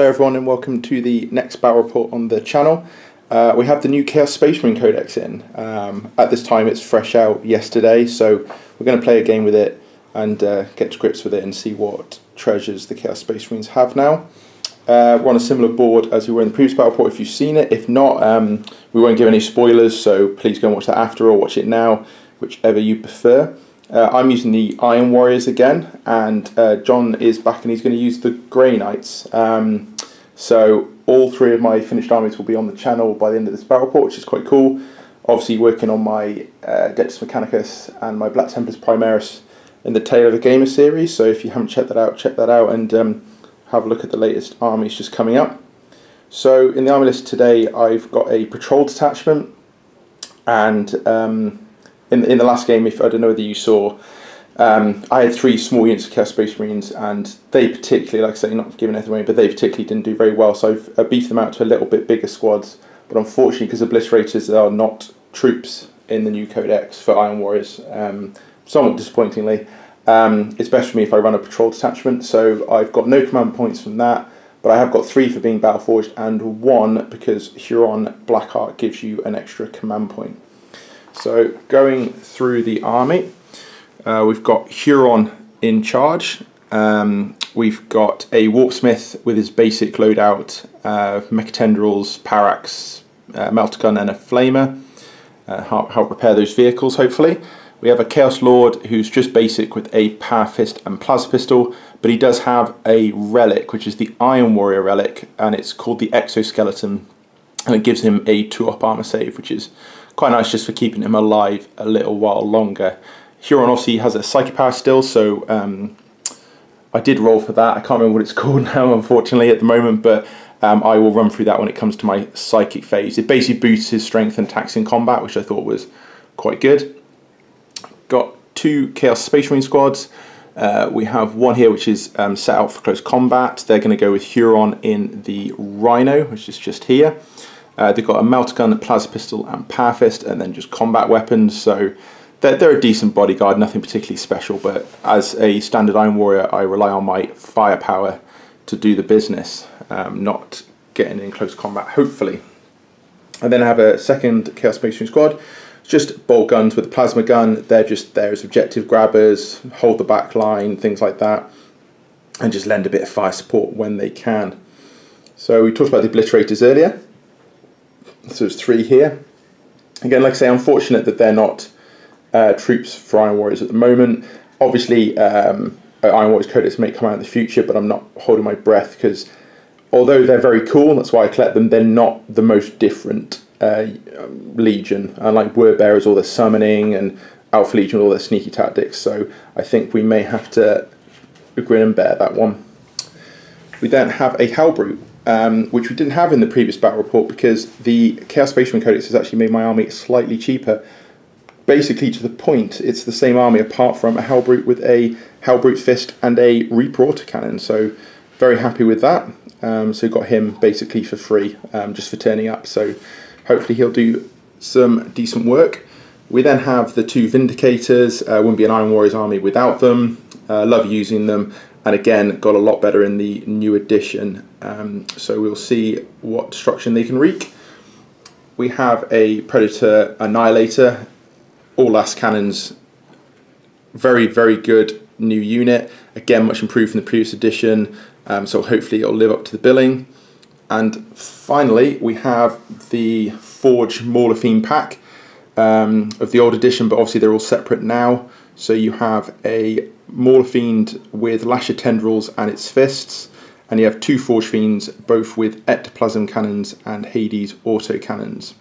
Hello everyone and welcome to the next battle report on the channel. We have the new Chaos Space Marine codex in. At this time it's fresh out yesterday, so we're going to play a game with it and get to grips with it and see what treasures the Chaos Space Marines have now. We're on a similar board as we were in the previous battle report if you've seen it. If not, we won't give any spoilers, so please go and watch that after or watch it now, whichever you prefer. I'm using the Iron Warriors again, and John is back and he's going to use the Grey Knights. So all three of my finished armies will be on the channel by the end of this battle report, which is quite cool. Obviously working on my Dectus Mechanicus and my Black Templars Primaris in the Tale of a Gamer series, so if you haven't checked that out and have a look at the latest armies just coming up. So in the army list today I've got a patrol detachment, and in the last game, if I don't know whether you saw, I had three small units of Chaos Space Marines, and they particularly, like I say, not giving anything away, but they particularly didn't do very well, so I've beefed them out to a little bit bigger squads, but unfortunately, because Obliterators are not troops in the new codex for Iron Warriors, somewhat disappointingly, it's best for me if I run a patrol detachment, so I've got no command points from that, but I have got 3 for being Battleforged, and 1 because Huron Blackheart gives you an extra command point. So going through the army, we've got Huron in charge. We've got a Warpsmith with his basic loadout, Mechatendrils, Parax, Melter Gun and a Flamer. Help repair those vehicles hopefully. We have a Chaos Lord who's just basic with a Power Fist and Plasma Pistol, but he does have a relic, which is the Iron Warrior relic, and it's called the Exoskeleton, and it gives him a 2-up armor save, which is quite nice just for keeping him alive a little while longer. Huron obviously has a Psychic Power still, so I did roll for that. I can't remember what it's called now, unfortunately, at the moment, but I will run through that when it comes to my Psychic phase. It basically boosts his strength and attacks in combat, which I thought was quite good. Got 2 Chaos Space Marine squads. We have one here which is set out for close combat. They're going to go with Huron in the Rhino, which is just here. They've got a Melter Gun, Plasma Pistol and Power Fist, and then just combat weapons, so they're a decent bodyguard, nothing particularly special, but as a standard Iron Warrior I rely on my firepower to do the business, not getting in close combat, hopefully. And then I have a second Chaos Space Marine squad, just bolt guns with a Plasma Gun. They're just there as objective grabbers, hold the back line, things like that, and just lend a bit of fire support when they can. So we talked about the Obliterators earlier. So there's 3 here. Again, like I say, unfortunate that they're not troops for Iron Warriors at the moment. Obviously, Iron Warriors codex may come out in the future, but I'm not holding my breath because although they're very cool, that's why I collect them, they're not the most different Legion. Unlike Word Bearers, all their summoning, and Alpha Legion, all their sneaky tactics. So I think we may have to grin and bear that one. We then have a Hellbrute, which we didn't have in the previous battle report because the Chaos Space Marine codex has actually made my army slightly cheaper. Basically to the point, it's the same army apart from a Hellbrute with a Hellbrute Fist and a Reaper autocannon, so very happy with that. So got him basically for free, just for turning up, so hopefully he'll do some decent work. We then have the 2 Vindicators. Wouldn't be an Iron Warriors army without them. Love using them. And again, got a lot better in the new edition, so we'll see what destruction they can wreak. We have a Predator Annihilator, all last cannons, very, very good new unit. Again, much improved from the previous edition, so hopefully it'll live up to the billing. And finally, we have the Forge Maulafine pack of the old edition, but obviously they're all separate now. So you have a Maulafine with Lasher Tendrils and its fists, and you have 2 Forge Fiends, both with Ectoplasm cannons and Hades auto cannons.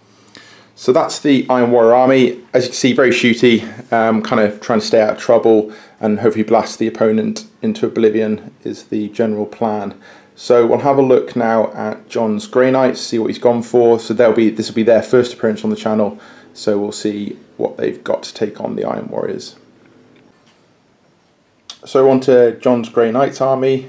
So that's the Iron Warrior army. As you can see, very shooty, kind of trying to stay out of trouble and hopefully blast the opponent into oblivion is the general plan. So we'll have a look now at John's Grey Knights, see what he's gone for. So this will be their first appearance on the channel, so we'll see what they've got to take on the Iron Warriors. So on to John's Grey Knights army.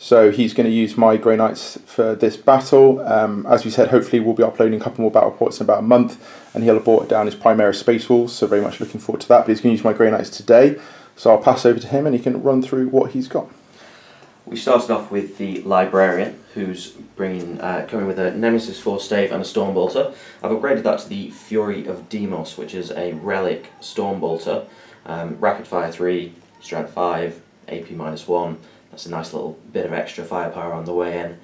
So he's going to use my Grey Knights for this battle. As we said, hopefully we'll be uploading a couple more battle reports in about a month, and he'll have brought down his Primaris Space Wolves, so very much looking forward to that. But he's going to use my Grey Knights today, so I'll pass over to him and he can run through what he's got. We started off with the Librarian, who's coming with a Nemesis 4 stave and a Stormbolter. I've upgraded that to the Fury of Demos, which is a relic Stormbolter. Rapid Fire 3, Strength 5, AP -1. That's a nice little bit of extra firepower on the way in.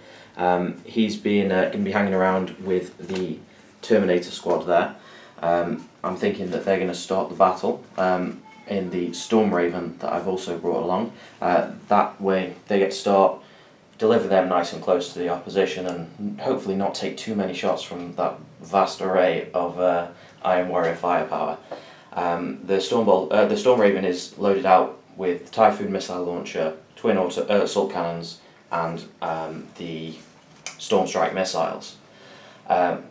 He's going to be hanging around with the Terminator squad there. I'm thinking that they're going to start the battle in the Storm Raven that I've also brought along. That way they get to start, deliver them nice and close to the opposition, and hopefully not take too many shots from that vast array of Iron Warrior firepower. The Storm Raven is loaded out with Typhoon Missile Launcher, Twin Assault Cannons, and the Storm Strike missiles.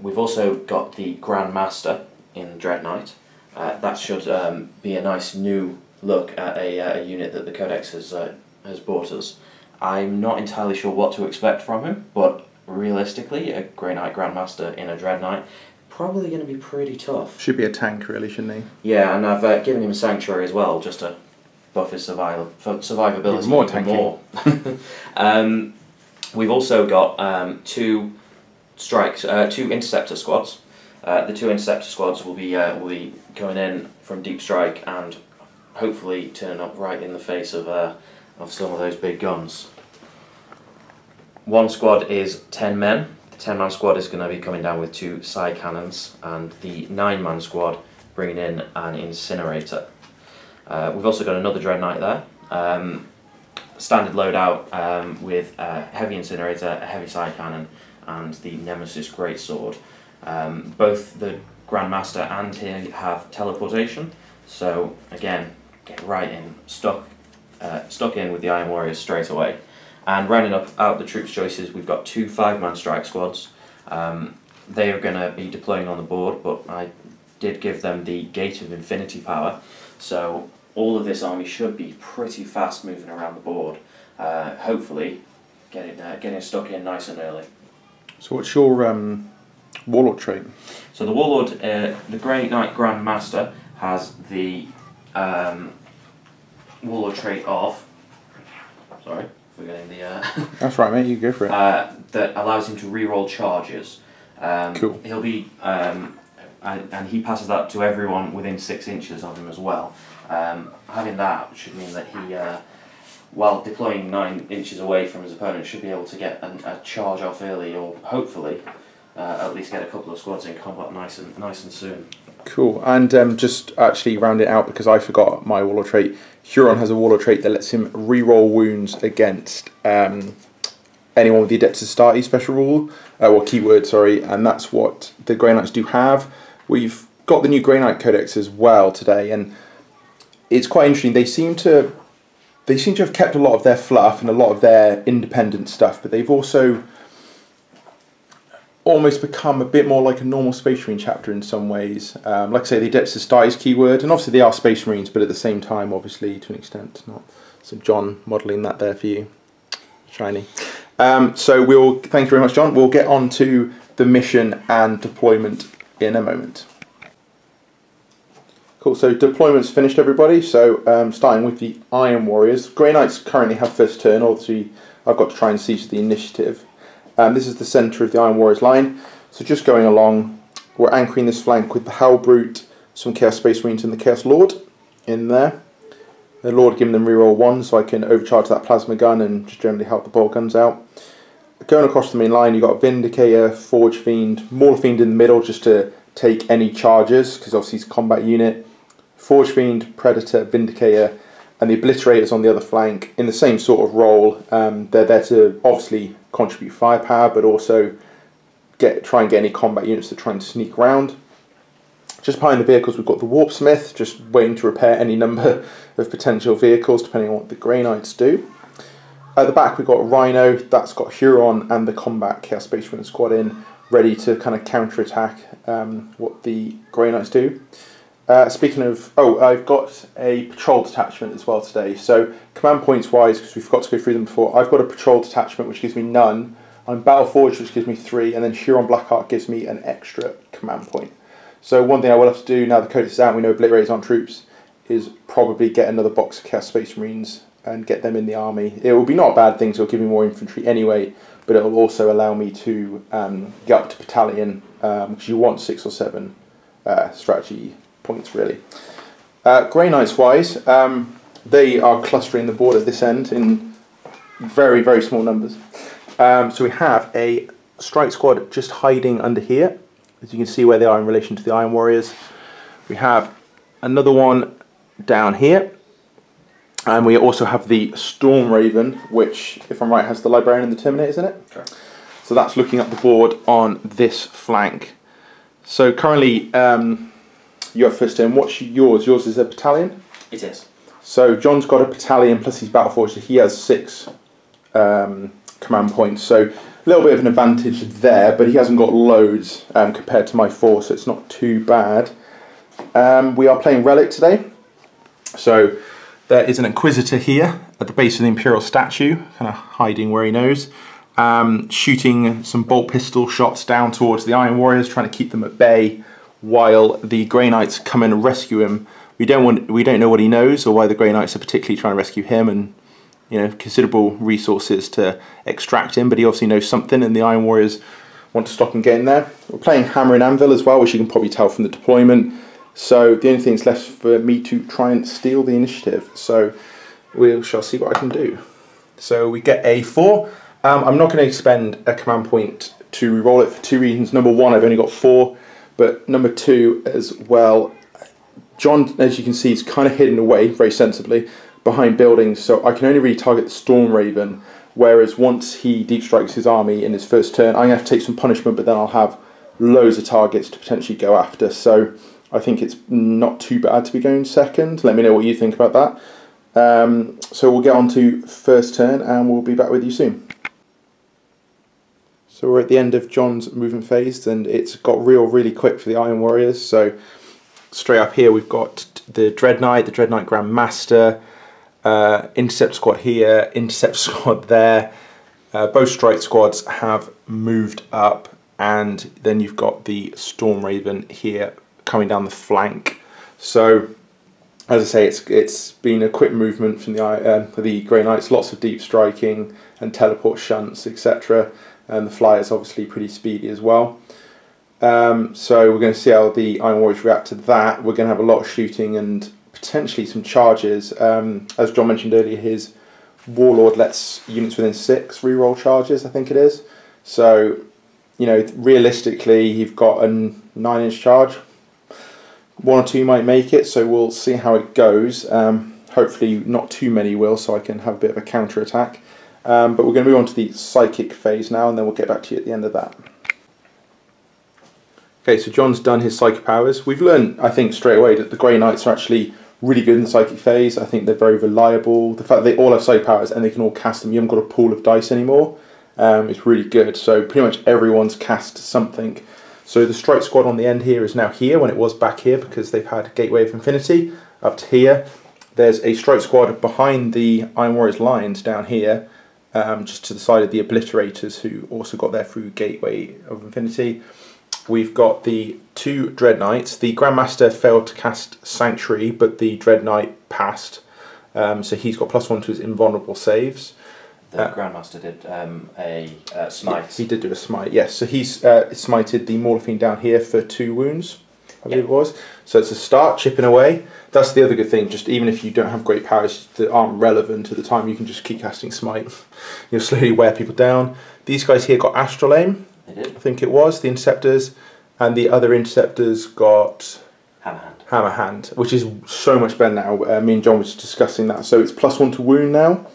We've also got the Grandmaster in Dread Knight. That should be a nice new look at a unit that the Codex has brought us. I'm not entirely sure what to expect from him, but realistically, a Grey Knight Grandmaster in a Dread Knight, probably going to be pretty tough. Should be a tank, really, shouldn't he? Yeah, and I've given him a Sanctuary as well, just to buff his survivability even more. Tanky. More. We've also got two Interceptor squads. The two Interceptor squads will be coming in from Deep Strike and hopefully turning up right in the face of some of those big guns. One squad is 10 men. The 10-man squad is going to be coming down with 2 side cannons, and the 9-man squad bringing in an Incinerator. We've also got another Dread Knight there. Standard loadout with a heavy Incinerator, a heavy side cannon, and the Nemesis Greatsword. Both the Grandmaster and he have teleportation, so again, get right in, stuck in with the Iron Warriors straight away. And rounding out the troops choices, we've got 2 5-man strike squads. They are going to be deploying on the board, but I did give them the Gate of Infinity power, so all of this army should be pretty fast moving around the board. Hopefully, getting stuck in nice and early. So what's your Warlord trait? So the Warlord, the Grey Knight Grandmaster, has the Warlord trait of... Sorry, forgetting the... That's right, mate, you go for it. That allows him to reroll charges. Cool. He'll be... and he passes that to everyone within 6 inches of him as well. Having that should mean that he, while deploying 9 inches away from his opponent, should be able to get a charge off early, or hopefully at least get a couple of squads in combat nice and soon. Cool. And just actually round it out, because I forgot my Warlord trait. Huron has a Warlord trait that lets him reroll wounds against anyone with the Adeptus Astartes special rule, or keyword, sorry, and that's what the Grey Knights do have. We've got the new Grey Knight Codex as well today, and it's quite interesting. They seem to have kept a lot of their fluff and a lot of their independent stuff, but they've also almost become a bit more like a normal Space Marine chapter in some ways. Like I say, the Adeptus Astartes keyword, and obviously they are Space Marines, but at the same time, obviously, to an extent, not. So John modelling that there for you. Shiny. So thank you very much, John. We'll get on to the mission and deployment in a moment. Cool, so deployment's finished, everybody. So starting with the Iron Warriors. Grey Knights currently have first turn. Obviously, I've got to try and siege the initiative. This is the centre of the Iron Warriors line. So just going along, we're anchoring this flank with the Hellbrute, some Chaos Space Marines and the Chaos Lord in there. The Lord giving them reroll 1 so I can overcharge that plasma gun and just generally help the bolt guns out. Going across the main line, you've got Vindicator, Forge Fiend, Mauler Fiend in the middle just to take any charges, because obviously it's a combat unit. Forge Fiend, Predator, Vindicator, and the Obliterators on the other flank in the same sort of role. They're there to obviously contribute firepower, but also try and get any combat units that are trying to sneak around. Just behind the vehicles, we've got the Warpsmith, just waiting to repair any number of potential vehicles, depending on what the Grey Knights do. At the back, we've got Rhino, that's got Huron and the Combat Chaos Space Marine squad in, ready to kind of counter-attack what the Grey Knights do. Speaking of, I've got a patrol detachment as well today. So command points wise, because we forgot to go through them before, I've got a patrol detachment which gives me none. I'm Battleforged, which gives me 3, and then Huron Blackheart gives me an extra command point. So one thing I will have to do now the Codex is out, we know Obliterators aren't troops, is probably get another box of Chaos Space Marines and get them in the army. It will be not a bad thing, so it'll give me more infantry anyway, but it'll also allow me to get up to battalion, because you want 6 or 7 strategy points really. Grey Knights wise, they are clustering the board at this end in very, very small numbers. So we have a strike squad just hiding under here, as you can see where they are in relation to the Iron Warriors. We have another one down here, and we also have the Storm Raven, which, if I'm right, has the Librarian and the Terminators in it. Correct. So that's looking up the board on this flank. So currently, you have first turn. What's yours? Yours is a battalion? It is. So John's got a battalion plus his battle force, so he has 6 command points. So a little bit of an advantage there, but he hasn't got loads compared to my 4, so it's not too bad. We are playing Relic today. So there is an Inquisitor here at the base of the Imperial statue, kind of hiding where he knows, shooting some bolt pistol shots down towards the Iron Warriors, trying to keep them at bay, while the Grey Knights come in and rescue him. We don't know what he knows or why the Grey Knights are particularly trying to rescue him, and considerable resources to extract him, but he obviously knows something, and the Iron Warriors want to stop him getting there. We're playing Hammer and Anvil as well, which you can probably tell from the deployment. So the only thing that's left for me to try and steal the initiative. So we shall see what I can do. So we get a 4. I'm not going to expend a command point to reroll it for 2 reasons. Number 1, I've only got 4, but number 2 as well, John, as you can see, is kind of hidden away very sensibly behind buildings, so I can only really target the Storm Raven, whereas once he deep strikes his army in his first turn, I'm going to have to take some punishment, but then I'll have loads of targets to potentially go after. So I think it's not too bad to be going second. Let me know what you think about that. So we'll get on to first turn and we'll be back with you soon. So we're at the end of John's movement phase, and it's got really quick for the Iron Warriors. So straight up here we've got the Dread Knight Grand Master, intercept squad here, intercept squad there. Both strike squads have moved up, and then you've got the Storm Raven here coming down the flank. So as I say, it's been a quick movement from the Grey Knights, lots of deep striking and teleport shunts, etc. And the Flyer's obviously pretty speedy as well. So we're going to see how the Iron Warriors react to that. We're going to have a lot of shooting and potentially some charges. As John mentioned earlier, his Warlord lets units within 6 reroll charges, I think it is. So, realistically, you've got a 9-inch charge. 1 or 2 might make it, so we'll see how it goes. Hopefully not too many will, so I can have a bit of a counter attack. But we're going to move on to the psychic phase now, and then we'll get back to you at the end of that. Okay, so John's done his psychic powers. We've learned, I think, straight away that the Grey Knights are actually really good in the psychic phase. I think they're very reliable. The fact that they all have psychic powers and they can all cast them, you haven't got a pool of dice anymore. It's really good. So pretty much everyone's cast something. So the strike squad on the end here is now here when it was back here, because they've had Gateway of Infinity up to here. There's a strike squad behind the Iron Warriors lines down here, just to the side of the Obliterators, who also got there through Gateway of Infinity. We've got the 2 Dread Knights. The Grandmaster failed to cast Sanctuary, but the Dread Knight passed. So he's got +1 to his invulnerable saves. The Grandmaster did a smite. He did do a smite, yes. So he's smited the Morphine down here for 2 wounds, I believe it was. So it's a start, chipping away. That's the other good thing, just even if you don't have great powers that aren't relevant at the time, you can just keep casting smite. You'll slowly wear people down. These guys here got Astral Aim. They did. I think it was, the Interceptors, and the other Interceptors got Hammer Hand, which is so much better now. Me and John were just discussing that. So it's +1 to wound now,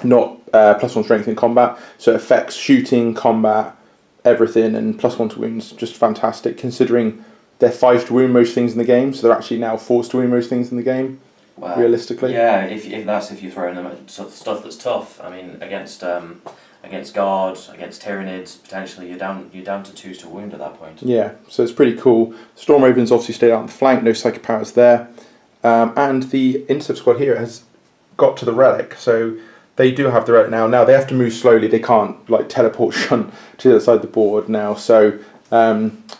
not +1 strength in combat. So it affects shooting, combat, everything, and +1 to wounds. Just fantastic, considering they're 5 to wound most things in the game, so they're actually now forced to wound most things in the game, realistically. Yeah, if you're throwing them at stuff that's tough. I mean, against Guard, against Tyranids, potentially you're down to 2s to wound at that point. Yeah, so it's pretty cool. Storm Ravens obviously stayed out on the flank, no psychic powers there. And the Intercept squad here has got to the Relic, so they do have the Relic now. Now they have to move slowly, they can't teleport shunt to the other side of the board now, so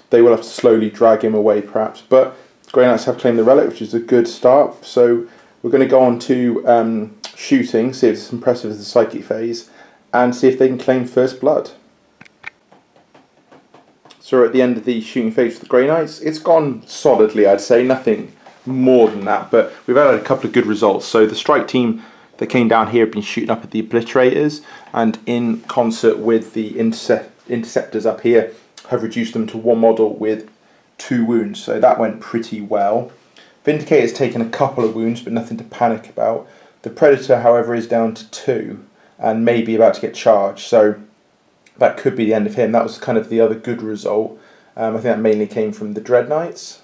they will have to slowly drag him away perhaps. But Grey Knights have claimed the Relic, which is a good start. So we're going to go on to shooting, see if it's impressive as the psychic phase, and see if they can claim first blood. So we're at the end of the shooting phase for the Grey Knights. It's gone solidly, I'd say, nothing more than that, but we've had a couple of good results. So the strike team that came down here have been shooting up at the obliterators, and in concert with the interceptors up here have reduced them to one model with 2 wounds, so that went pretty well. Vindicator's taken a couple of wounds, but nothing to panic about. The Predator, however, is down to 2 and maybe about to get charged, so that could be the end of him. That was kind of the other good result. I think that mainly came from the Dread Knights,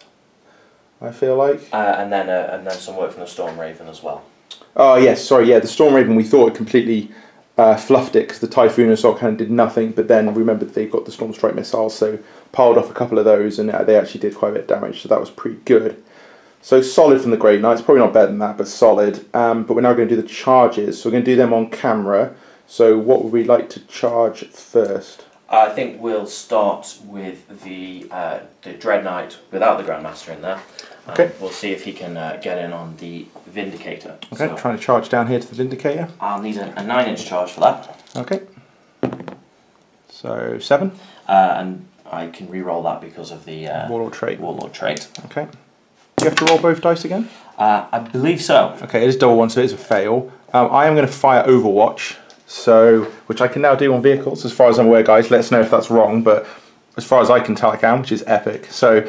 I feel like. And then some work from the Storm Raven as well. Oh yes, sorry, yeah, the Storm Raven, we thought it completely fluffed it because the Typhoon Assault Cannon did nothing, but then remembered they got the Storm Strike missiles, so piled off a couple of those, and they actually did quite a bit of damage, so that was pretty good. So solid from the Grey Knights, probably not better than that, but solid. But we're now going to do the charges, so we're going to do them on camera. So what would we like to charge first? I think we'll start with the Dread Knight without the Grandmaster in there. Okay. We'll see if he can get in on the Vindicator. Okay, so trying to charge down here to the Vindicator. I'll need a 9-inch charge for that. Okay. So 7. And I can re-roll that because of the Warlord trait. Warlord trait. Okay. Do you have to roll both dice again? I believe so. Okay, it is double 1, so it is a fail. I am going to fire Overwatch, so which I can now do on vehicles, as far as I'm aware, guys. Let us know if that's wrong, but as far as I can tell, I can, which is epic. So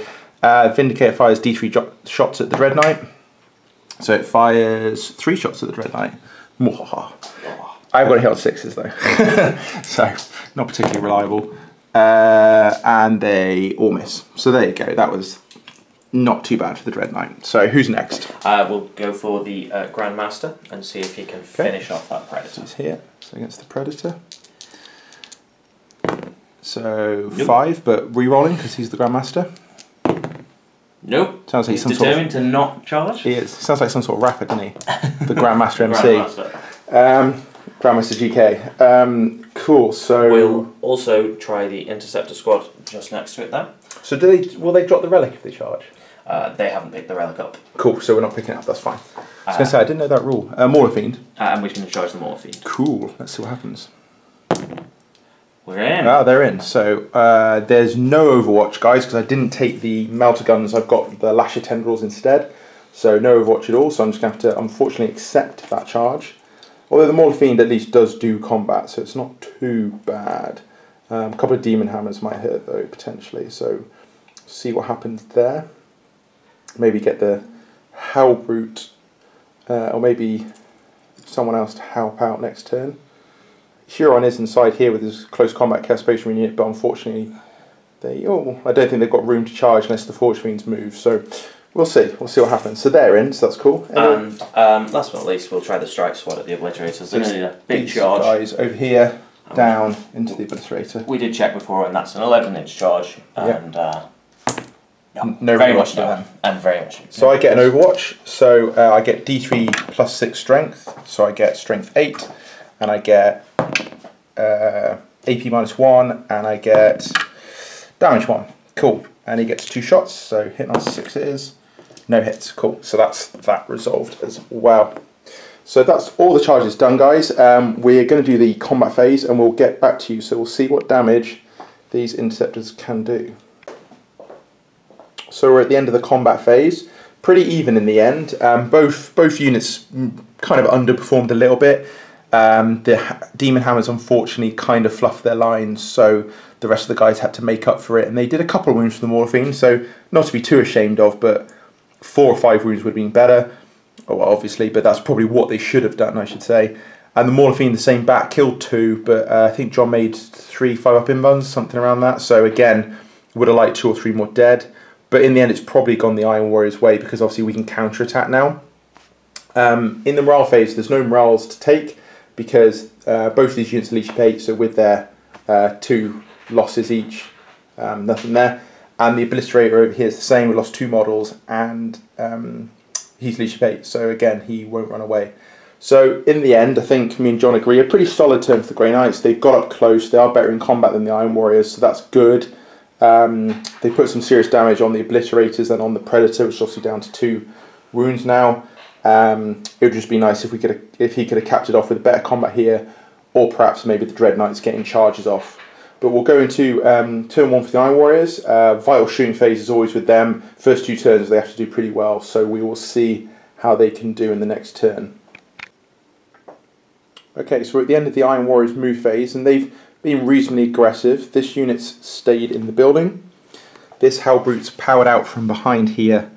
Vindicator fires D3 shots at the Dread Knight. So it fires 3 shots at the Dread Knight. I've got a hit on 6s though, so not particularly reliable. And they all miss. So there you go. That was not too bad for the Dread Knight. So who's next? We'll go for the Grandmaster and see if he can finish off that Predator. He's here, so against the Predator. So 5, but re-rolling because he's the Grandmaster. Nope. Sounds like he's determined to not charge. He is. Sounds like some sort of rapper, doesn't he? The Grandmaster MC. Grandmaster GK. Cool. So we'll also try the Interceptor Squad just next to it there. So will they drop the relic if they charge? They haven't picked the relic up. Cool. So we're not picking it up. That's fine. I was going to say I didn't know that rule. Mauler Fiend. And we're going to charge the Mauler Fiend. Cool. Let's see what happens. We're in. Ah, they're in. So there's no Overwatch, guys, because I didn't take the Melter Guns. I've got the Lasher Tendrils instead. So no Overwatch at all. So I'm just going to have to, unfortunately, accept that charge. Although the Mauler Fiend at least does do combat, so it's not too bad. A couple of Demon Hammers might hurt, though, potentially. So see what happens there. Maybe get the Hell Brute, or maybe someone else to help out next turn. Huron is inside here with his close combat Chaos Space Marine unit, but unfortunately I don't think they've got room to charge unless the Forge Fiends move, so we'll see what happens. So they're in, so that's cool. Anyway, and last but not least, we'll try the Strike Squad at the Obliterators. They're going to need a big charge. Guys over here, down into the Obliterator. We did check before, and that's an 11-inch charge, and no very much no, and very much. So I get an Overwatch, so I get D3 plus 6 strength, so I get strength 8, and I get AP minus 1, and I get damage 1. Cool. And he gets 2 shots, so hit on 6 it is. No hits. Cool. So that's that resolved as well. So that's all the charges done, guys. We're going to do the combat phase, and we'll get back to you. So we'll see what damage these interceptors can do. So we're at the end of the combat phase. Pretty even in the end. Both units kind of underperformed a little bit. The Demon Hammers unfortunately kind of fluffed their lines, so the rest of the guys had to make up for it, and they did a couple of wounds from the Mauler Fiend, so not to be too ashamed of, but 4 or 5 wounds would have been better, well, obviously, but that's probably what they should have done, I should say. And the Mauler Fiend, the same bat, killed 2, but I think John made 3 5-up inbuns, something around that, so again, would have liked 2 or 3 more dead, but in the end it's probably gone the Iron Warrior's way, because obviously we can counter-attack now. In the morale phase, there's no morales to take, because both these units are Leash of 8, so with their 2 losses each, nothing there. And the Obliterator over here is the same, we lost 2 models, and he's Leash of 8, so again, he won't run away. So in the end, I think me and John agree, a pretty solid turn for the Grey Knights. They've got up close, they are better in combat than the Iron Warriors, so that's good. They put some serious damage on the Obliterators and on the Predator, which is obviously down to 2 wounds now. It would just be nice if he could have capped it off with a better combat here, or perhaps maybe the Dread Knights getting charges off. But we'll go into turn 1 for the Iron Warriors. Vital shooting phase is always with them. First 2 turns they have to do pretty well, so we will see how they can do in the next turn. Okay, so we're at the end of the Iron Warriors move phase, and they've been reasonably aggressive. This unit's stayed in the building. This Hellbrute's powered out from behind here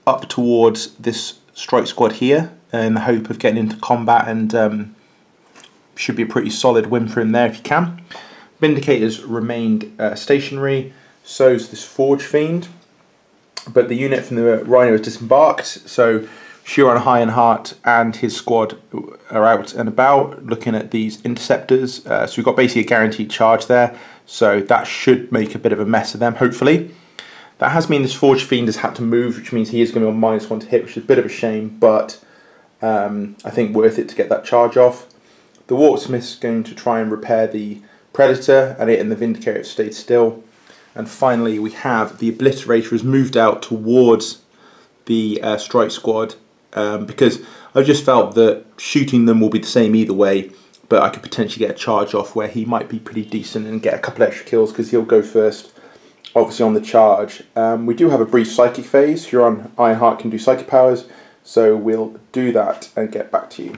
up towards this strike squad here in the hope of getting into combat, and should be a pretty solid win for him there if he can. Vindicators remained stationary, so's this Forge Fiend, but the unit from the Rhino has disembarked, so Huron Ironheart and his squad are out and about looking at these interceptors. So we've got basically a guaranteed charge there, so that should make a bit of a mess of them, hopefully. That has mean this Forge Fiend has had to move, which means he is going to be on -1 to hit, which is a bit of a shame, but I think worth it to get that charge off. The Warpsmith's going to try and repair the Predator, and it and the Vindicator have stayed still. And finally we have the Obliterator has moved out towards the strike squad, because I just felt that shooting them will be the same either way, but I could potentially get a charge off where he might be pretty decent and get a couple extra kills because he'll go first, obviously on the charge. We do have a brief psychic phase. Huron Ironheart can do psychic powers, so we'll do that and get back to you.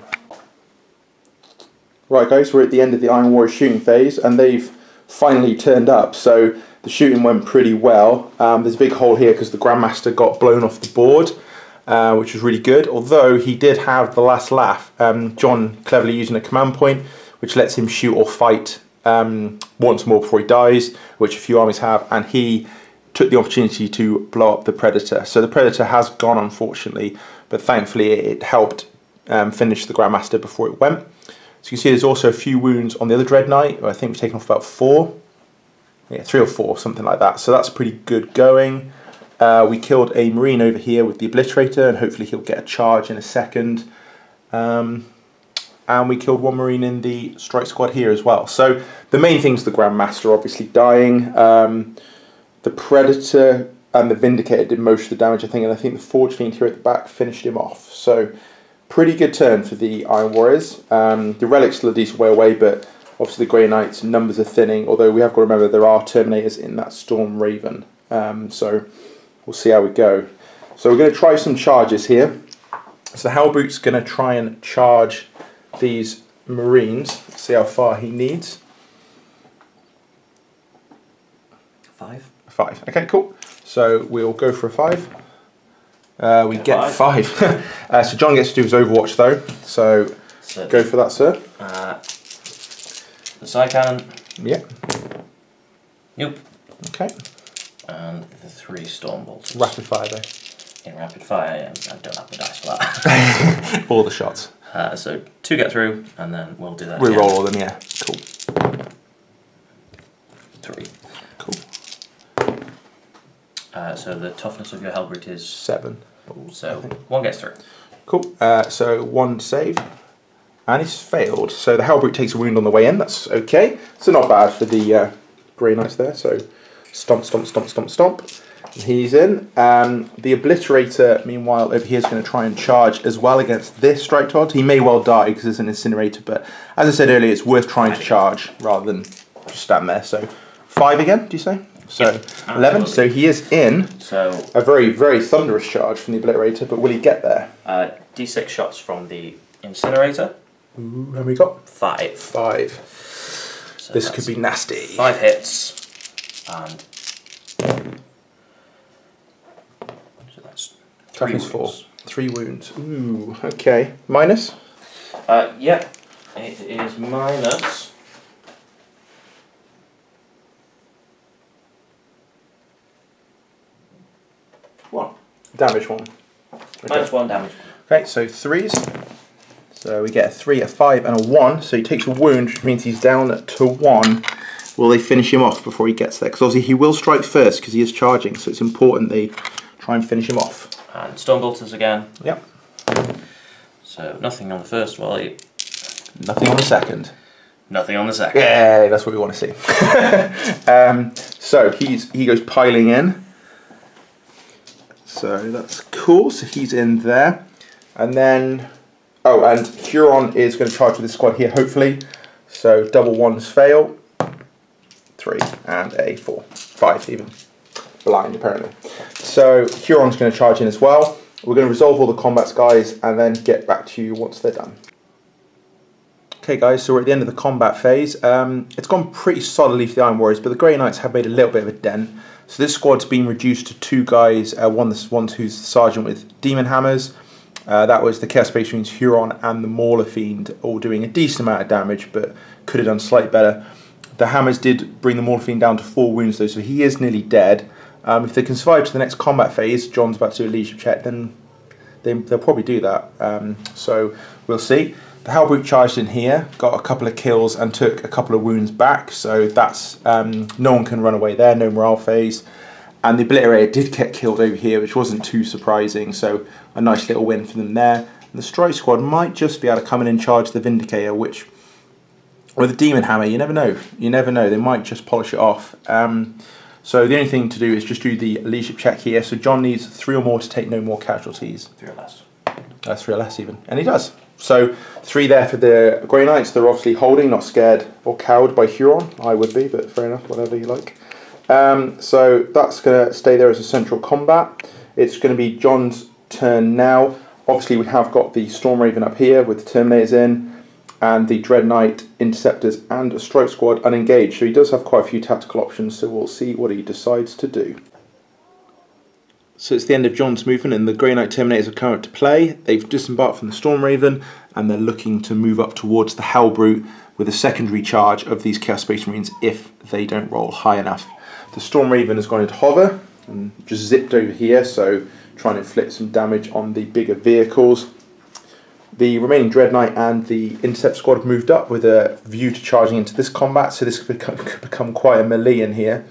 Right guys, we're at the end of the Iron Warrior shooting phase, and they've finally turned up, so the shooting went pretty well. There's a big hole here because the Grandmaster got blown off the board, which was really good, although he did have the last laugh. John cleverly using a command point, which lets him shoot or fight once more before he dies, which a few armies have, and he took the opportunity to blow up the Predator. So the Predator has gone, unfortunately, but thankfully it helped finish the Grandmaster before it went. So you can see there's also a few wounds on the other Dread Knight. I think we've taken off about 4. Yeah, 3 or 4, something like that. So that's pretty good going. We killed a Marine over here with the Obliterator, and hopefully he'll get a charge in a second. And we killed 1 Marine in the strike squad here as well. So the main thing's the Grandmaster obviously dying. The Predator and the Vindicator did most of the damage, I think, and I think the Forge Fiend here at the back finished him off. So pretty good turn for the Iron Warriors. The Relic's still a decent way away, but obviously the Grey Knights' numbers are thinning, although we have got to remember there are Terminators in that Storm Raven. So we'll see how we go. So we're going to try some charges here. So the Hellbrute's going to try and charge these Marines. Let's see how far he needs. 5. 5. Okay, cool. So we'll go for a 5. We get 5. So John gets to do his Overwatch though. So go for that, sir. The side cannon. Yeah. Yep. Okay. And the 3 storm bolts. Rapid fire though. In rapid fire, I don't have the dice for that. All the shots. So 2 get through, and then we'll do that. We roll all of them, yeah. Cool. 3. Cool. So the toughness of your Hellbrute is 7. So 1 gets through. Cool. So 1 save. And it's failed. So the Hellbrute takes a wound on the way in. That's okay. So not bad for the Grey Knights there. So stomp, stomp, stomp, stomp, stomp. And he's in. The Obliterator, meanwhile, over here is going to try and charge as well against this Strike Todd. He may well die because it's an incinerator, but as I said earlier, it's worth trying to charge rather than just stand there. So 5 again, do you say? So yeah, 11. So he is in. So a very, very thunderous charge from the Obliterator, but will he get there? D6 shots from the incinerator. Ooh, and we got 5. 5. So this could be nasty. 5 hits, and so that's 3 Toughness 4. wounds. 3 wounds. Ooh, okay. Minus? Yeah, it is minus. Damage 1. Okay. Minus 1 damage. Okay, so 3s. So we get a 3, a 5, and a 1. So he takes a wound, which means he's down to 1. Will they finish him off before he gets there? Because obviously he will strike first because he is charging. So it's important they try and finish him off. And Storm Bolters again. Yep. So nothing on the first volley. Nothing on the second. Nothing on the second. Yeah, that's what we want to see. So he goes piling in. So that's cool. So he's in there. And then, oh, and Huron is going to charge with this squad here, hopefully. So double ones fail. 3 and a 4. 5 even. Blind, apparently. So Huron's going to charge in as well. We're going to resolve all the combats, guys, and then get back to you once they're done. Okay, guys, so we're at the end of the combat phase. It's gone pretty solidly for the Iron Warriors, but the Grey Knights have made a little bit of a dent. So this squad's been reduced to 2 guys, one who's the Sergeant with Demon Hammers. That was the Chaos Space Marines Huron and the Mauler Fiend, all doing a decent amount of damage, but could have done slightly better. The Hammers did bring the Mauler Fiend down to 4 wounds though, so he is nearly dead. If they can survive to the next combat phase, John's about to do a leadership check, then they'll probably do that. So we'll see. The Halbrute charged in here, got a couple of kills and took a couple of wounds back, so that's no one can run away there, no morale phase. And the Obliterator did get killed over here, which wasn't too surprising, so a nice little win for them there. And the Strike Squad might just be able to come in and charge the Vindicator, which, with a Demon Hammer, you never know. You never know, they might just polish it off. So the only thing to do is just do the leadership check here. So John needs 3 or more to take no more casualties. 3 or less. 3 or less even, and he does. So 3 there for the Grey Knights. They're obviously holding, not scared or cowed by Huron. I would be, but fair enough, whatever you like. So that's going to stay there as a central combat. It's going to be John's turn now. Obviously we have got the Storm Raven up here with the Terminators in, and the Dread Knight, Interceptors and a Strike Squad unengaged. So he does have quite a few tactical options, so we'll see what he decides to do. So it's the end of John's movement and the Grey Knight Terminators have come out to play. They've disembarked from the Storm Raven and they're looking to move up towards the Halbrute with a secondary charge of these Chaos Space Marines if they don't roll high enough. The Storm Raven has gone into hover and just zipped over here, so trying to inflict some damage on the bigger vehicles. The remaining Dread Knight and the Intercept Squad have moved up with a view to charging into this combat, so this could become quite a melee in here.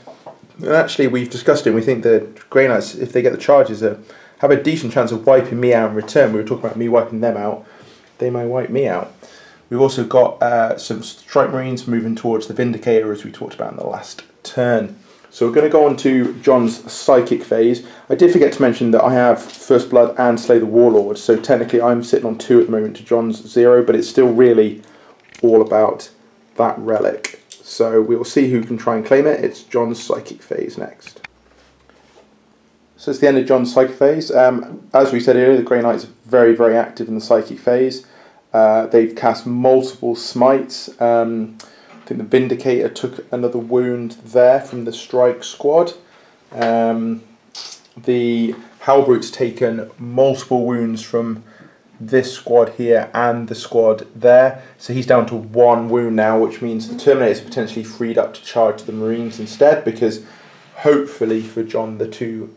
And actually, we've discussed it, and we think the Grey Knights, if they get the charges, have a decent chance of wiping me out in return. We were talking about me wiping them out. They may wipe me out. We've also got some Strike Marines moving towards the Vindicator, as we talked about in the last turn. So we're going to go on to John's Psychic phase. I did forget to mention that I have First Blood and Slay the Warlord, so technically I'm sitting on 2 at the moment to John's 0, but it's still really all about that relic. So we'll see who can try and claim it. It's John's Psychic phase next. So it's the end of John's Psychic phase. As we said earlier, the Grey Knights are very, very active in the Psychic phase. They've cast multiple smites. I think the Vindicator took another wound there from the Strike Squad. The Halbrute's taken multiple wounds from this squad here and the squad there, so he's down to 1 wound now, which means the Terminators are potentially freed up to charge the Marines instead, because hopefully for John the 2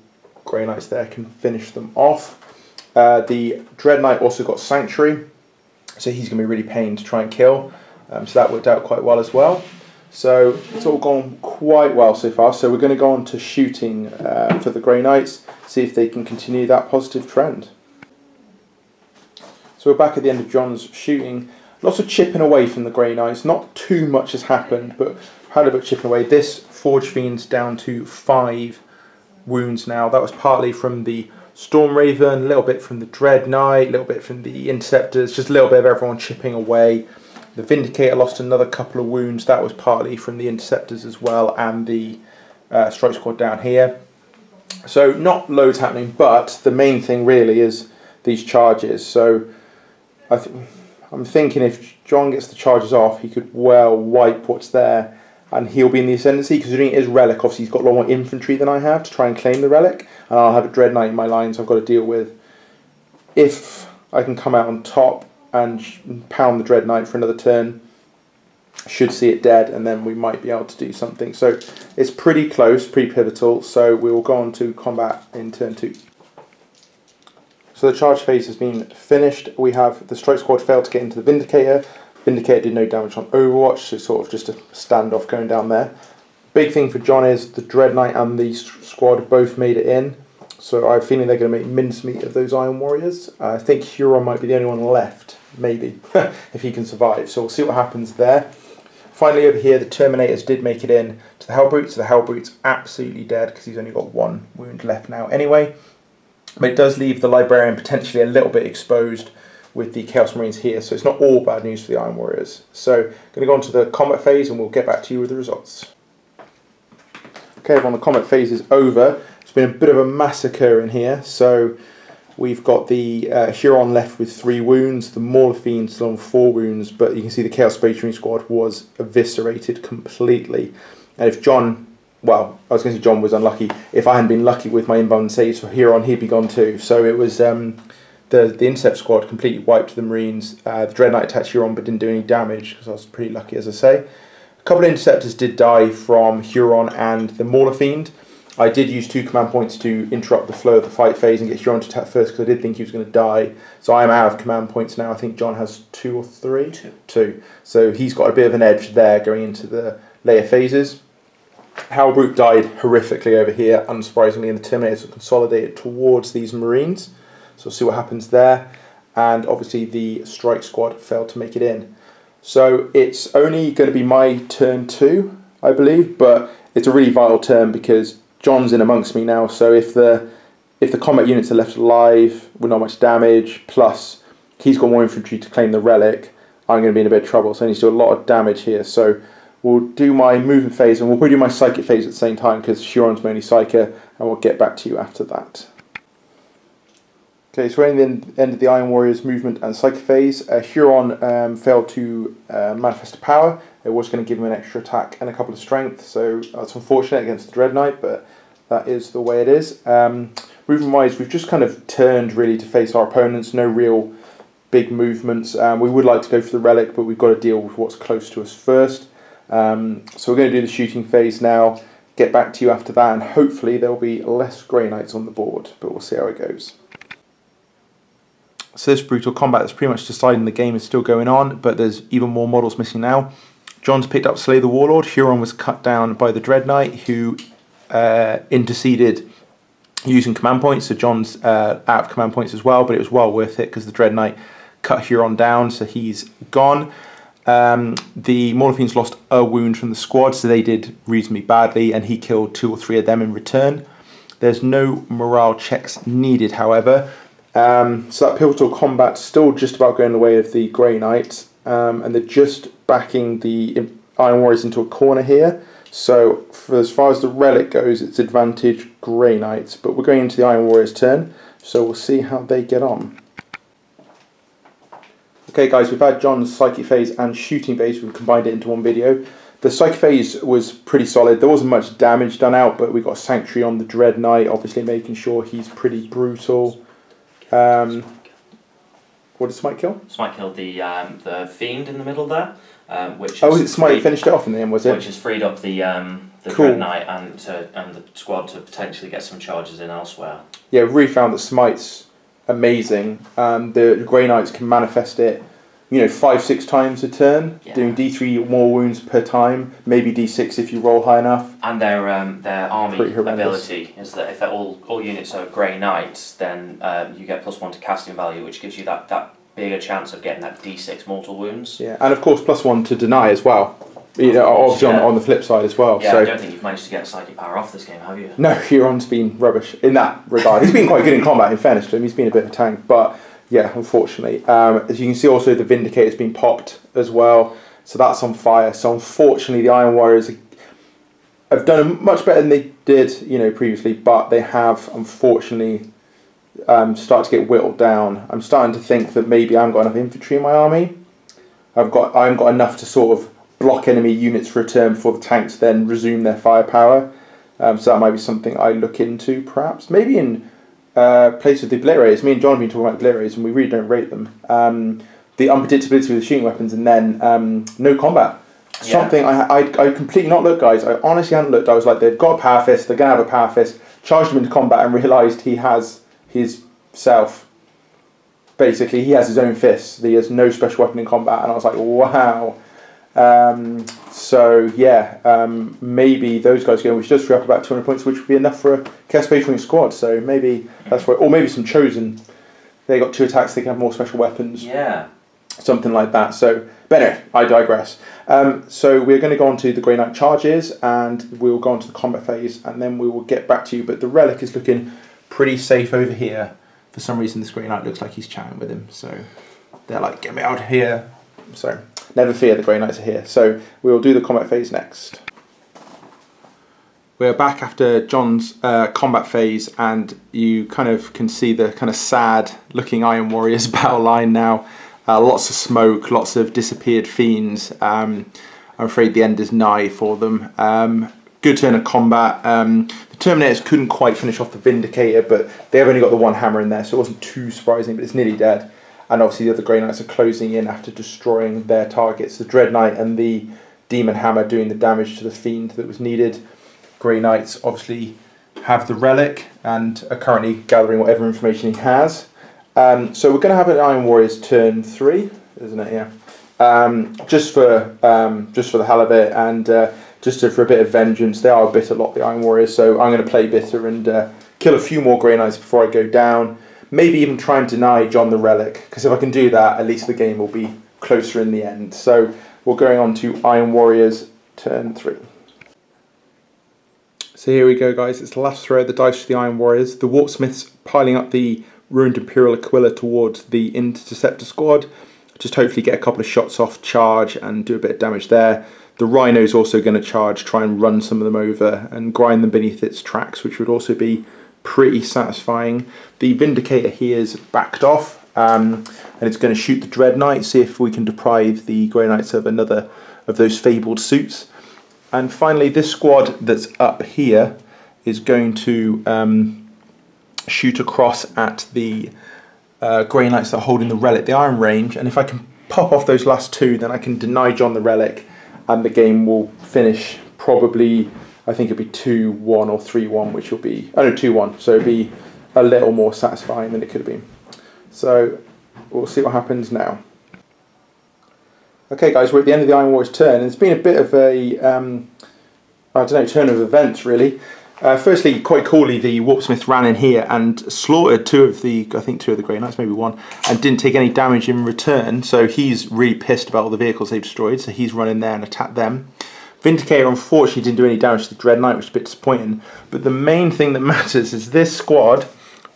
Grey Knights there can finish them off. The Dread Knight also got Sanctuary, so he's going to be really pained to try and kill, so that worked out quite well as well. So it's all gone quite well so far, so we're going to go on to shooting for the Grey Knights, see if they can continue that positive trend. So we're back at the end of John's shooting. Lots of chipping away from the Grey Knights. Not too much has happened, but had a bit of chipping away. This Forge Fiend's down to 5 wounds now. That was partly from the Storm Raven, a little bit from the Dread Knight, a little bit from the Interceptors, just a little bit of everyone chipping away. The Vindicator lost another couple of wounds. That was partly from the Interceptors as well, and the Strike Squad down here. So not loads happening, but the main thing really is these charges. So I'm thinking if John gets the charges off, he could well wipe what's there and he'll be in the ascendancy, considering it is relic. Obviously he's got a lot more infantry than I have to try and claim the relic, and I'll have a Dread Knight in my lines I've got to deal with. If I can come out on top and pound the Dread Knight for another turn, should see it dead, and then we might be able to do something. So it's pretty close, pretty pivotal, so we will go on to combat in turn 2. So the charge phase has been finished. We have the Strike Squad failed to get into the Vindicator. Vindicator did no damage on Overwatch, so sort of just a standoff going down there. Big thing for John is the Dread Knight and the squad both made it in. So I have a feeling they're going to make mincemeat of those Iron Warriors. I think Huron might be the only one left, maybe, if he can survive. So we'll see what happens there. Finally over here, the Terminators did make it in to the Halbrute. So the Halbrute's absolutely dead because he's only got 1 wound left now anyway. but it does leave the Librarian potentially a little bit exposed with the Chaos Marines here, so it's not all bad news for the Iron Warriors. So I'm going to go on to the combat phase and we'll get back to you with the results. Okay, everyone, the combat phase is over. It's been a bit of a massacre in here. So we've got the Huron left with 3 wounds, the Mauler Fiend still on 4 wounds, but you can see the Chaos Space Marine squad was eviscerated completely. And if John, well, I was going to say John was unlucky. If I hadn't been lucky with my inbound saves for Huron, he'd be gone too. So it was the Intercept squad completely wiped the Marines. The Dread Knight attached Huron but didn't do any damage because I was pretty lucky, as I say. A couple of Interceptors did die from Huron and the Mauler Fiend. I did use 2 command points to interrupt the flow of the fight phase and get Huron to attack first because I did think he was going to die. So I am out of command points now. I think John has 2 or 3? 2. So he's got a bit of an edge there going into the later phases. Halbrute died horrifically over here, unsurprisingly, and the Terminators consolidated towards these Marines. So we'll see what happens there. And obviously the Strike Squad failed to make it in. So it's only going to be my turn 2, I believe, but it's a really vital turn because John's in amongst me now. So if the combat units are left alive with not much damage, plus he's got more infantry to claim the relic, I'm going to be in a bit of trouble. So I need to do a lot of damage here. So we'll do my movement phase and we'll probably do my psychic phase at the same time because Huron's my only psyker, and we'll get back to you after that. Okay, so we're in the end of the Iron Warriors movement and psychic phase. Huron failed to manifest a power. It was going to give him an extra attack and a couple of strength, so that's unfortunate against the Dread Knight, but that is the way it is. Movement wise, we've just kind of turned really to face our opponents, no real big movements. We would like to go for the relic, but we've got to deal with what's close to us first. So we're going to do the shooting phase now, get back to you after that, and hopefully there'll be less Grey Knights on the board, but we'll see how it goes. So this brutal combat that's pretty much deciding the game is still going on, but there's even more models missing now. John's picked up Slay the Warlord. Huron was cut down by the Dread Knight, who interceded using command points, so John's out of command points as well, but it was well worth it because the Dread Knight cut Huron down, so he's gone. The Mauler Fiends lost a wound from the squad, so they did reasonably badly, and he killed 2 or 3 of them in return. There's no morale checks needed, however. So that pivotal combat's still just about going the way of the Grey Knights, and they're just backing the Iron Warriors into a corner here. So for as far as the relic goes, it's advantage Grey Knights, but we're going into the Iron Warriors' turn, so we'll see how they get on. Okay guys, we've had John's psychic phase and shooting phase, we've combined it into one video. The psychic phase was pretty solid, there wasn't much damage done out, but we got Sanctuary on the Dread Knight, obviously making sure he's pretty brutal. What did Smite kill? Smite killed the Fiend in the middle there, which was it Smite finished it off in the end, was it? Which has freed up the cool. Dread Knight and the squad to potentially get some charges in elsewhere. Yeah, we really found that Smite's amazing. The Grey Knights can manifest it, 5-6 times a turn, doing D3 more wounds per time, maybe D6 if you roll high enough. And their army ability is that if all units are Grey Knights, then you get +1 to casting value, which gives you that bigger chance of getting that D6 mortal wounds. Yeah, and of course +1 to deny as well. Obviously on the flip side as well. Yeah, so. I don't think you've managed to get psychic power off this game, have you? No, Huron's been rubbish in that regard. He's been quite good in combat, in fairness to him. He's been a bit of a tank, but yeah, unfortunately. As you can see also the Vindicator's been popped as well, so that's on fire. So unfortunately the Iron Warriors have done much better than they did previously, but they have unfortunately started to get whittled down. I'm starting to think that maybe I haven't got enough infantry in my army. I haven't got enough to sort of block enemy units for a turn before the tanks then resume their firepower. So that might be something I look into perhaps. Maybe in place of the Obliterators. Me and John have been talking about Obliterators and we really don't rate them. The unpredictability with the shooting weapons and then no combat. Yeah. Something I completely not looked, guys. I honestly hadn't looked. I was like, they've got a power fist, they're going to have a power fist. Charged him into combat and realised he has his self. Basically, he has his own fists. He has no special weapon in combat. And I was like, wow. So yeah, maybe those guys go, which does free up about 200 points, which would be enough for a Chaos Space Marine squad. So maybe that's where, or maybe some Chosen. They got 2 attacks, they can have more special weapons. Yeah. Something like that. So, but anyway, I digress. So we're going to go on to the Grey Knight charges, and we'll go on to the combat phase, and then we will get back to you. But the relic is looking pretty safe over here. For some reason this Grey Knight looks like he's chatting with him, so they're like, get me out of here. So never fear, the Grey Knights are here. So we will do the combat phase next. We're back after John's combat phase, and you kind of can see the kind of sad looking Iron Warriors battle line now. Lots of smoke, lots of disappeared fiends. I'm afraid the end is nigh for them. Good turn of combat. The Terminators couldn't quite finish off the Vindicator, but they've only got the one hammer in there, so it wasn't too surprising, but it's nearly dead. And obviously the other Grey Knights are closing in after destroying their targets. The Dread Knight and the Demon Hammer doing the damage to the Fiend that was needed. Grey Knights obviously have the relic and are currently gathering whatever information he has. So we're going to have an Iron Warriors turn 3, isn't it? Yeah. Just for the hell of it, and for a bit of vengeance. They are a bitter lot, the Iron Warriors. So I'm going to play bitter and kill a few more Grey Knights before I go down. Maybe even try and deny John the relic, because if I can do that, at least the game will be closer in the end. So we're going on to Iron Warriors turn 3. So here we go, guys. It's the last throw of the dice for the Iron Warriors. The Warpsmiths piling up the Ruined Imperial Aquila towards the Interceptor squad. Just hopefully get a couple of shots off, charge, and do a bit of damage there. The Rhino's also going to charge, try and run some of them over and grind them beneath its tracks, which would also be pretty satisfying. The Vindicator here is backed off, and it's going to shoot the Dread Knight, see if we can deprive the Grey Knights of another of those fabled suits. And finally, this squad that's up here is going to shoot across at the Grey Knights that are holding the relic, the Iron Range, and if I can pop off those last two, then I can deny John the relic, and the game will finish probably, I think it'll be 2-1 or 3-1, which will be, oh no, 2-1, so it'll be a little more satisfying than it could have been. So we'll see what happens now. Okay guys, we're at the end of the Iron Warriors turn, and it's been a bit of a, I don't know, turn of events really. Firstly, quite coolly, the Warpsmith ran in here and slaughtered two of the Grey Knights, maybe one, and didn't take any damage in return, so he's really pissed about all the vehicles they've destroyed, so he's run in there and attacked them. Vindicator unfortunately didn't do any damage to the Dread Knight, which is a bit disappointing, but the main thing that matters is this squad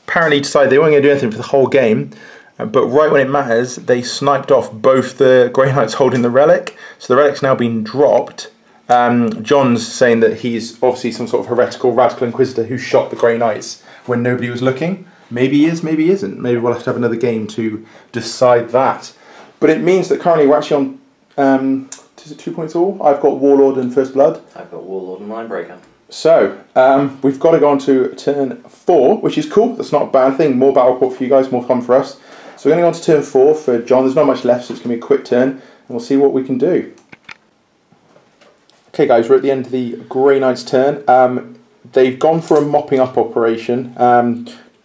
apparently decided they weren't going to do anything for the whole game, but right when it matters, they sniped off both the Grey Knights holding the relic, so the relic's now been dropped. John's saying that he's obviously some sort of heretical radical inquisitor who shot the Grey Knights when nobody was looking. Maybe he is, maybe he isn't. Maybe we'll have to have another game to decide that. But it means that currently we're actually on, is it 2 points all? I've got Warlord and First Blood. I've got Warlord and Linebreaker. So, we've got to go on to turn 4, which is cool. That's not a bad thing. More battle report for you guys, more fun for us. So we're going to go on to turn 4 for John. There's not much left, so it's going to be a quick turn, and we'll see what we can do. Okay guys, we're at the end of the Grey Knights turn. They've gone for a mopping up operation.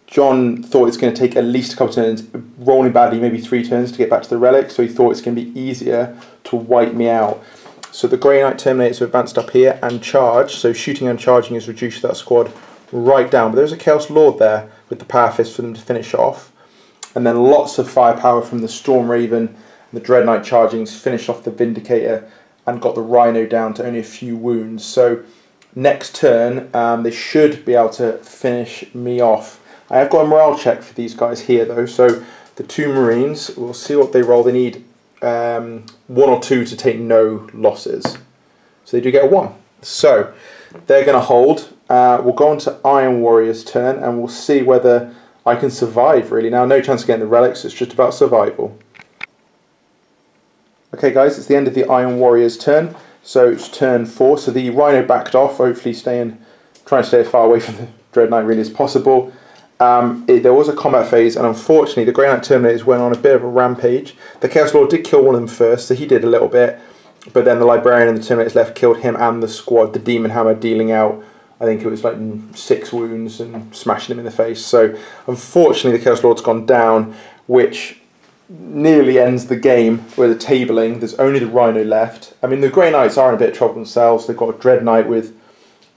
John thought it's going to take at least a couple of turns, rolling badly, maybe 3 turns to get back to the relic, so he thought it's going to be easier to wipe me out. So the Grey Knight Terminators have advanced up here and charged, so shooting and charging has reduced that squad right down. But there's a Chaos Lord there with the Power Fist for them to finish off. And then lots of firepower from the Storm Raven and the Dread Knight charging to finish off the Vindicator, and got the Rhino down to only a few wounds. So next turn, they should be able to finish me off. I have got a morale check for these guys here though. So the 2 Marines, we'll see what they roll. They need 1 or 2 to take no losses. So they do get a 1. So they're going to hold. We'll go on to Iron Warriors turn, and we'll see whether I can survive really. Now no chance of getting the relics, it's just about survival. Okay guys, it's the end of the Iron Warriors turn, so it's turn 4, so the Rhino backed off, hopefully trying to stay as far away from the Dread Knight really as possible. There was a combat phase, and unfortunately the Grey Knight Terminators went on a bit of a rampage. The Chaos Lord did kill one of them first, so he did a little bit, but then the Librarian and the Terminators left killed him and the squad, the Demon Hammer dealing out, I think it was like 6 wounds and smashing him in the face. So unfortunately the Chaos Lord's gone down, which nearly ends the game with the tabling. There's only the Rhino left. I mean, the Grey Knights are in a bit of trouble themselves. They've got a Dread Knight with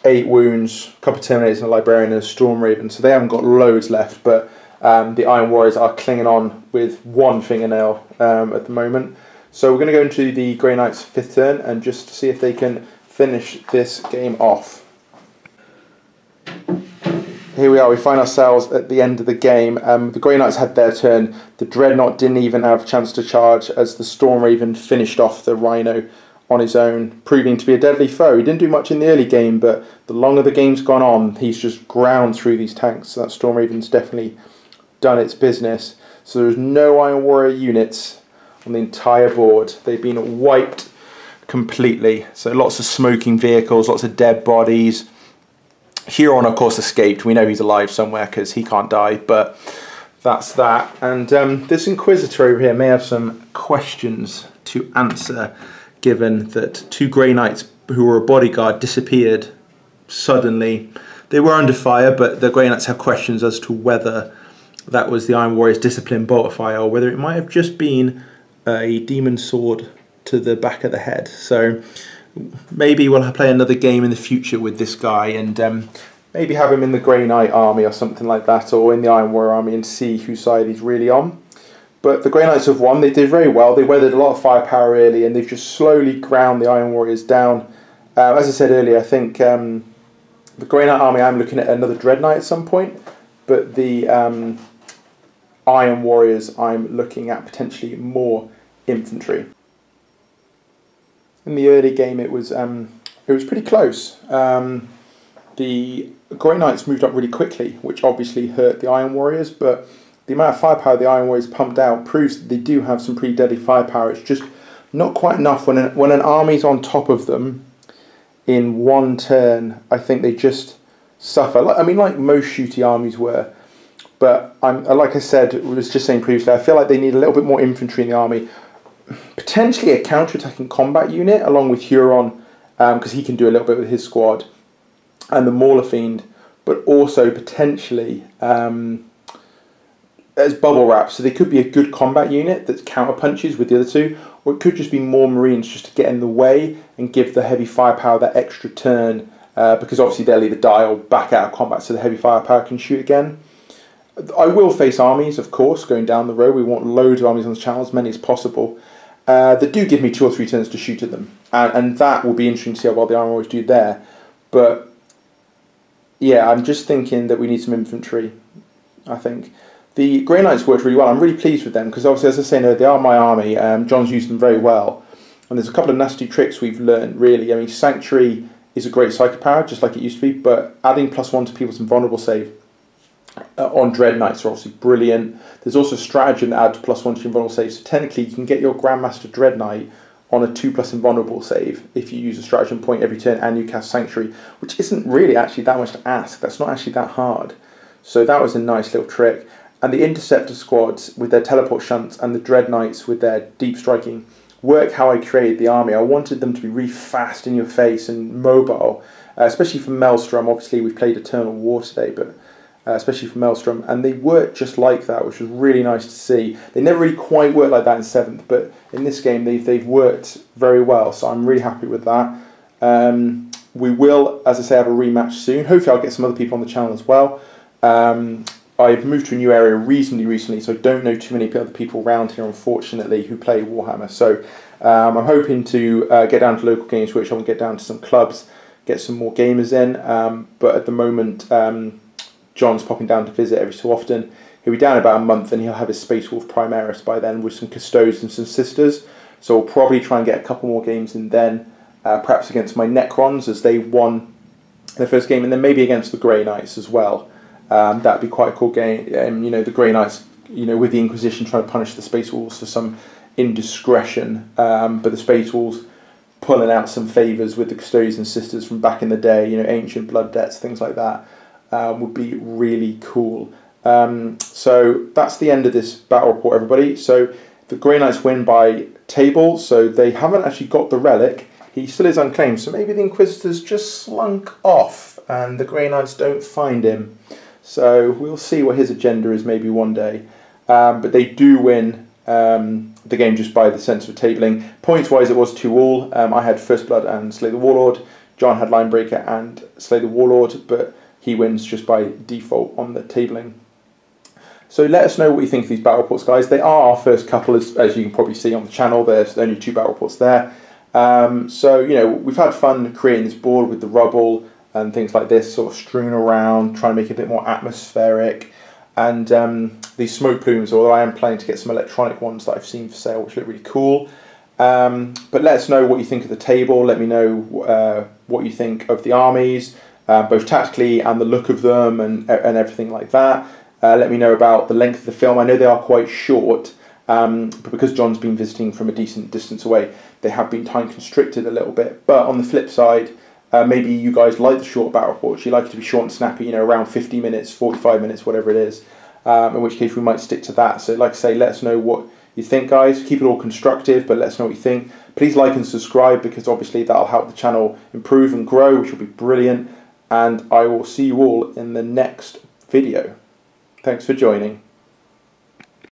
8 wounds, a couple of Terminators and a Librarian and a Storm Raven, so they haven't got loads left, but the Iron Warriors are clinging on with 1 fingernail at the moment. So we're going to go into the Grey Knights' 5th turn and just see if they can finish this game off. here we are, we find ourselves at the end of the game. The Grey Knights had their turn, the Dreadnought didn't even have a chance to charge as the Storm Raven finished off the Rhino on his own, proving to be a deadly foe. He didn't do much in the early game, but the longer the game's gone on, he's just ground through these tanks. So that Storm Raven's definitely done its business. So there's no Iron Warrior units on the entire board. They've been wiped completely. So lots of smoking vehicles, lots of dead bodies. Huron, of course, escaped. We know he's alive somewhere because he can't die, but that's that. And this Inquisitor over here may have some questions to answer, given that 2 Grey Knights who were a bodyguard disappeared suddenly. They were under fire, but the Grey Knights have questions as to whether that was the Iron Warrior's disciplined bolt of fire, or whether it might have just been a demon sword to the back of the head. So maybe we'll play another game in the future with this guy, and maybe have him in the Grey Knight army or something like that, or in the Iron Warrior army, and see whose side he's really on. But the Grey Knights have won. They did very well. They weathered a lot of firepower early, and they've just slowly ground the Iron Warriors down. As I said earlier, I think the Grey Knight army, I'm looking at another Dread Knight at some point, but the Iron Warriors, I'm looking at potentially more infantry. In the early game, it was pretty close. The Grey Knights moved up really quickly, which obviously hurt the Iron Warriors, but the amount of firepower the Iron Warriors pumped out proves that they do have some pretty deadly firepower. It's just not quite enough when an army's on top of them in one turn. I think they just suffer. Like most shooty armies were. But like I said, I was just saying previously, I feel like they need a little bit more infantry in the army. Potentially a counter-attacking combat unit along with Huron, because he can do a little bit with his squad, and the Mauler Fiend, but also potentially as bubble wrap. So they could be a good combat unit that counter punches with the other two, or it could just be more Marines just to get in the way and give the heavy firepower that extra turn, because obviously they'll either die or back out of combat, so the heavy firepower can shoot again. I will face armies, of course, going down the road. We want loads of armies on the channel, as many as possible, that do give me 2 or 3 turns to shoot at them. And that will be interesting to see how well the Iron Warriors do there. But yeah, I'm just thinking that we need some infantry, I think. The Grey Knights worked really well. I'm really pleased with them, because obviously, as I say, no, they are my army. John's used them very well. And there's a couple of nasty tricks we've learned, really. I mean, Sanctuary is a great psychic power, just like it used to be, but adding +1 to people's invulnerable save on Dread Knights are obviously brilliant. There's also a stratagem that adds +1 to your invulnerable save, so technically you can get your Grandmaster Dread Knight on a 2+ invulnerable save if you use a stratagem point every turn and you cast Sanctuary, which isn't really actually that much to ask. That's not actually that hard. So that was a nice little trick. And the Interceptor squads with their teleport shunts and the Dread Knights with their deep striking work how I created the army. I wanted them to be really fast in your face and mobile, especially for Maelstrom. Obviously we've played Eternal War today, but especially for Maelstrom, and they work just like that, which was really nice to see. They never really quite worked like that in 7th, but in this game they've worked very well, so I'm really happy with that. We will, as I say, have a rematch soon. Hopefully I'll get some other people on the channel as well. I've moved to a new area reasonably recently, so I don't know too many other people around here, unfortunately, who play Warhammer. So I'm hoping to get down to local games workshop and get down to some clubs, get some more gamers in, but at the moment John's popping down to visit every so often. He'll be down in about a month, and he'll have his Space Wolf Primaris by then with some Custodes and some Sisters. So we'll probably try and get a couple more games in then, perhaps against my Necrons as they won their first game, and then maybe against the Grey Knights as well. That'd be quite a cool game. You know, the Grey Knights, you know, with the Inquisition trying to punish the Space Wolves for some indiscretion, but the Space Wolves pulling out some favours with the Custodians and Sisters from back in the day, you know, ancient blood debts, things like that. Would be really cool. So that's the end of this battle report, everybody. So the Grey Knights win by table, so they haven't actually got the relic. He still is unclaimed, so maybe the Inquisitors just slunk off and the Grey Knights don't find him. So we'll see what his agenda is maybe one day. But they do win the game just by the sense of tabling. Points-wise, it was 2-all. I had First Blood and Slay the Warlord. John had Linebreaker and Slay the Warlord, but he wins just by default on the tabling. So let us know what you think of these battle reports, guys. They are our first couple, as you can probably see on the channel. There's only 2 battle reports there. So, you know, we've had fun creating this board with the rubble. and things like this sort of strewn around, trying to make it a bit more atmospheric. And these smoke plumes, although I am planning to get some electronic ones that I've seen for sale, which look really cool. But let us know what you think of the table. Let me know what you think of the armies, both tactically and the look of them and everything like that. Let me know about the length of the film. I know they are quite short, but because John's been visiting from a decent distance away, they have been time constricted a little bit. But on the flip side, maybe you guys like the short battle reports. You like it to be short and snappy, you know, around 50 minutes, 45 minutes, whatever it is. In which case we might stick to that. So like I say, let us know what you think, guys. Keep it all constructive, but let us know what you think. Please like and subscribe, because obviously that'll help the channel improve and grow, which will be brilliant. And I will see you all in the next video. Thanks for joining.